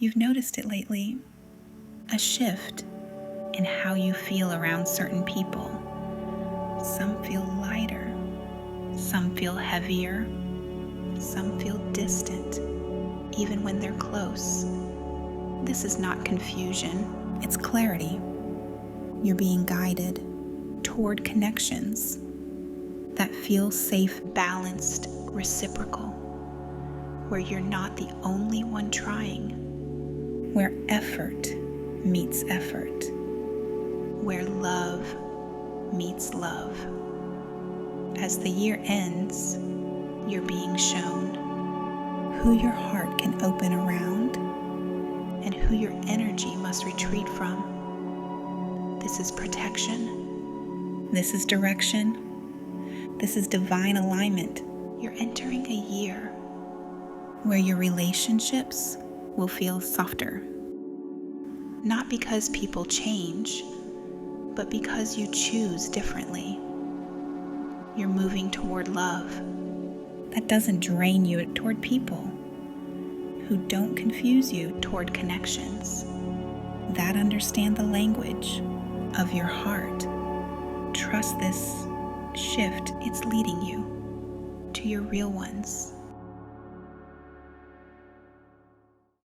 You've noticed it lately, a shift in how you feel around certain people. Some feel lighter, some feel heavier, some feel distant, even when they're close. This is not confusion, it's clarity. You're being guided toward connections that feel safe, balanced, reciprocal, where you're not the only one trying, where effort meets effort, where love meets love. As the year ends, you're being shown who your heart can open around and who your energy must retreat from. This is protection. This is direction. This is divine alignment. You're entering a year where your relationships will feel softer. Not because people change, but because you choose differently. You're moving toward love that doesn't drain you, toward people who don't confuse you, toward connections that understand the language of your heart. Trust this shift. It's leading you to your real ones.